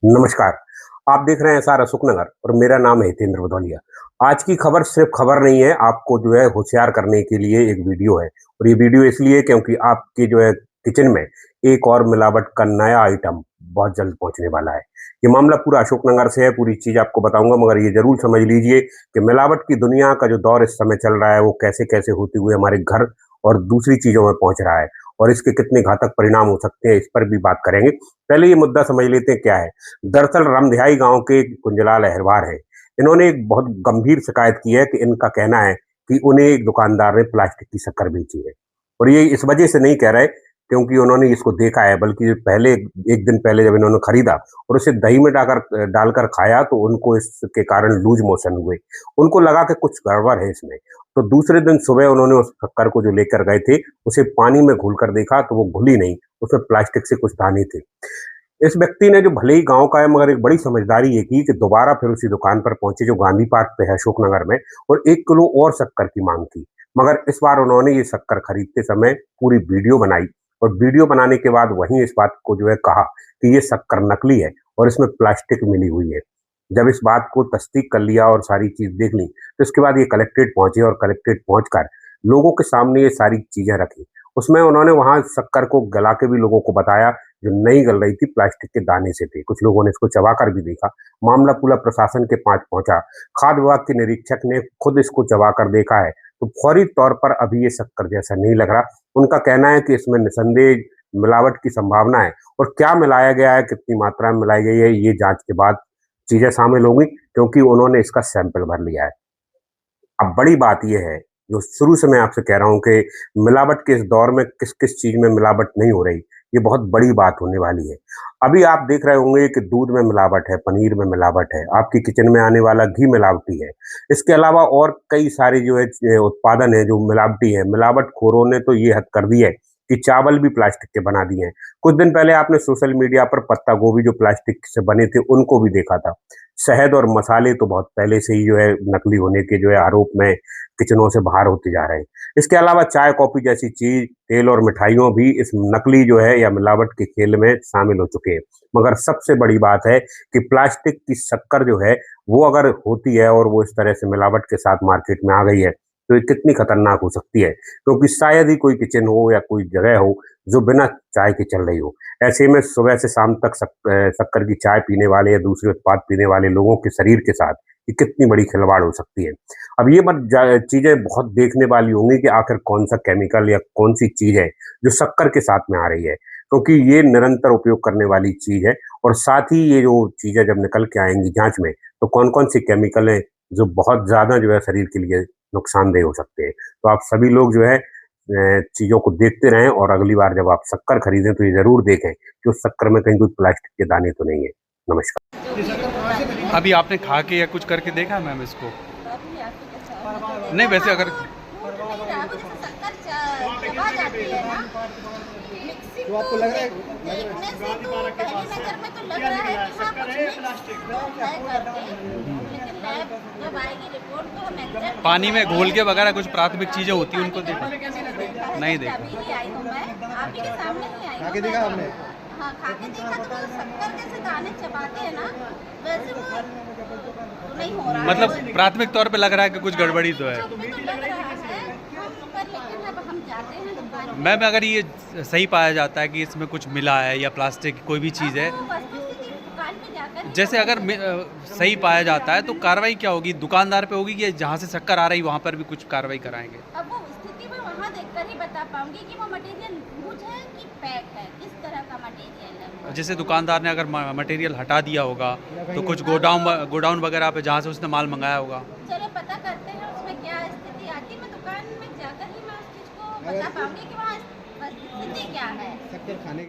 नमस्कार। आप देख रहे हैं एसआर अशोकनगर और मेरा नाम है हितेंद्र भदौलिया। आज की खबर सिर्फ़ खबर नहीं है, आपको जो है होशियार करने के लिए एक वीडियो है और ये वीडियो इसलिए क्योंकि आपके जो है किचन में एक और मिलावट का नया आइटम बहुत जल्द पहुँचने वाला है। ये मामला पूरा अशोकनगर से है, पूरी चीज़ आपको बताऊँगा मगर ये ज़रूर समझ लीजिए कि मिलावट की दुनिया का जो दौर इस समय चल रहा है, वो कैसे-कैसे होते हुए हमारे घर और दूसरी चीज़ों में पहुँच रहा है और इसके कितने घातक परिणाम हो सकते हैं, इस पर भी बात करेंगे। पहले ये मुद्दा समझ लेते हैं क्या है। दरअसल रामदिहाई गांव के कुंजलाल अहिरवार हैं। इन्होंने एक बहुत गंभीर शिकायत की है कि इनका कहना है कि उन्हें एक दुकानदार ने प्लास्टिक की शक्कर बेची है और ये इस वजह से नहीं कह रहे क्योंकि उन्होंने इसको देखा है बल्कि पहले एक दिन पहले जब इन्होंने खरीदा और उसे दही में डालकर खाया तो उनको इसके कारण लूज मोशन हुए। उनको लगा कि कुछ गड़बड़ है इसमें। तो दूसरे दिन सुबह उन्होंने उस शक्कर को जो लेकर गए थे उसे पानी में घोलकर देखा तो वो घुली नहीं, उसमें प्लास्टिक से कुछ दाने थे। इस व्यक्ति ने जो भले ही गाँव का है मगर एक बड़ी समझदारी ये की कि दोबारा फिर उसी दुकान पर पहुँचे जो गांधी पार्क पे है अशोकनगर में और 1 किलो और शक्कर की माँग की। मगर इस बार उन्होंने ये शक्कर खरीदते समय पूरी वीडियो बनाई और वीडियो बनाने के बाद वहीं इस बात को जो है कहा कि ये शक्कर नकली है और इसमें प्लास्टिक मिली हुई है। जब इस बात को तस्दीक कर लिया और सारी चीज़ देख ली, तो इसके बाद ये कलेक्ट्रेट पहुँचे और कलेक्ट्रेट पहुँचकर लोगों के सामने ये सारी चीज़ें रखी। उसमें उन्होंने वहाँ शक्कर को गला के भी लोगों को बताया जो नहीं गल रही थी, प्लास्टिक के दाने से थी। कुछ लोगों ने इसको चबाकर भी देखा। मामला पूरा प्रशासन के पास पहुँचा। खाद्य विभाग के निरीक्षक ने खुद इसको चबाकर देखा है, तो फौरी तौर पर अभी ये शक्कर जैसा नहीं लग रहा। उनका कहना है कि इसमें निस्संदेह मिलावट की संभावना है और क्या मिलाया गया है, कितनी मात्रा में मिलाई गई है, ये जाँच के बाद चीज़ें शामिल होंगी क्योंकि उन्होंने इसका सैंपल भर लिया है। अब बड़ी बात ये है, जो शुरू से मैं आपसे कह रहा हूँ कि मिलावट के इस दौर में किस-किस चीज़ में मिलावट नहीं हो रही, ये बहुत बड़ी बात होने वाली है। अभी आप देख रहे होंगे कि दूध में मिलावट है, पनीर में मिलावट है, आपकी किचन में आने वाला घी मिलावटी है। इसके अलावा और कई सारे जो है उत्पादन है जो मिलावटी है। मिलावटखोरों ने तो ये हद कर दी है कि चावल भी प्लास्टिक के बना दिए हैं। कुछ दिन पहले आपने सोशल मीडिया पर पत्ता गोभी जो प्लास्टिक से बने थे, उनको भी देखा था। शहद और मसाले तो बहुत पहले से ही जो है नकली होने के जो है आरोप में किचनों से बाहर होते जा रहे हैं। इसके अलावा चाय, कॉफ़ी जैसी चीज़, तेल और मिठाइयों भी इस नकली जो है या मिलावट के खेल में शामिल हो चुके हैं। मगर सबसे बड़ी बात है कि प्लास्टिक की शक्कर जो है, वो अगर होती है और वो इस तरह से मिलावट के साथ मार्केट में आ गई है, तो ये कितनी खतरनाक हो सकती है। क्योंकि शायद ही कोई किचन हो या कोई जगह हो, जो बिना चाय के चल रही हो। ऐसे में सुबह से शाम तक शक्कर की चाय पीने वाले या दूसरे उत्पाद पीने वाले लोगों के शरीर के साथ ये कितनी बड़ी खिलवाड़ हो सकती है। अब ये चीज़ें बहुत देखने वाली होंगी कि आखिर कौन-सा केमिकल या कौन-सी चीज़ है जो शक्कर के साथ में आ रही है। क्योंकि ये निरंतर उपयोग करने वाली चीज़ है और साथ ही ये जो चीज़ें जब निकल के आएँगी जाँच में, तो कौन-कौन सी केमिकल हैं जो बहुत ज़्यादा जो है शरीर के लिए नुकसानदेह हो सकते हैं। तो आप सभी लोग जो है चीज़ों को देखते रहें और अगली बार जब आप शक्कर खरीदें तो ये ज़रूर देखें कि उस शक्कर में कहीं कोई प्लास्टिक के दाने तो नहीं है। नमस्कार। अभी आपने खा के या कुछ करके देखा है मैम इसको? नहीं वैसे अगर तो आपको लग रहा है देखने से तो पहली नजर में तो लग रहा है कि हाँ कुछ है करके, लेकिन लैब जब आएगी रिपोर्ट तो हम एग्जैक्ट पानी में घोल के वगैरह कुछ प्राथमिक चीजें होती हैं उनको देखा? नहीं देखा। अभी ही आई हूँ मैं, आप ही के सामने ही आई हूँ। खाके देखा आपने? हाँ खाके देखा तो शक्कर जैसे दाने चबाते हैं ना वैसे वो तो नहीं हो रहा है। मतलब प्राथमिक तौर पे लग रहा है कि कुछ गड़बड़ी तो है। तो लग रहा है पर लेकिन अब हम जाते हैं दुकान में। मैम अगर ये सही पाया जाता है कि इसमें कुछ मिला है या प्लास्टिक कोई भी चीज़ है, दुकान पे जाकर जैसे अगर सही पाया जाता है तो कार्रवाई क्या होगी? दुकानदार पे होगी कि जहाँ से शक्कर आ रही वहाँ पर भी कुछ कार्रवाई कराएंगे? अब वो स्थिति में वहाँ देखकर ही बता पाऊंगी कि वो मटेरियल लूज है कि पैक है, किस तरह का मटेरियल है। जैसे दुकानदार ने अगर मटेरियल हटा दिया होगा तो कुछ गोडाउन वगैरह पे जहाँ से उसने माल मंगाया होगा। चलो पता करते हैं उसमें क्या स्थिति आती है। मैं दुकान में जाकर ही मैं उस चीज़ को बता पाऊंगी कि वहाँ स्थिति क्या है। शक्कर खाने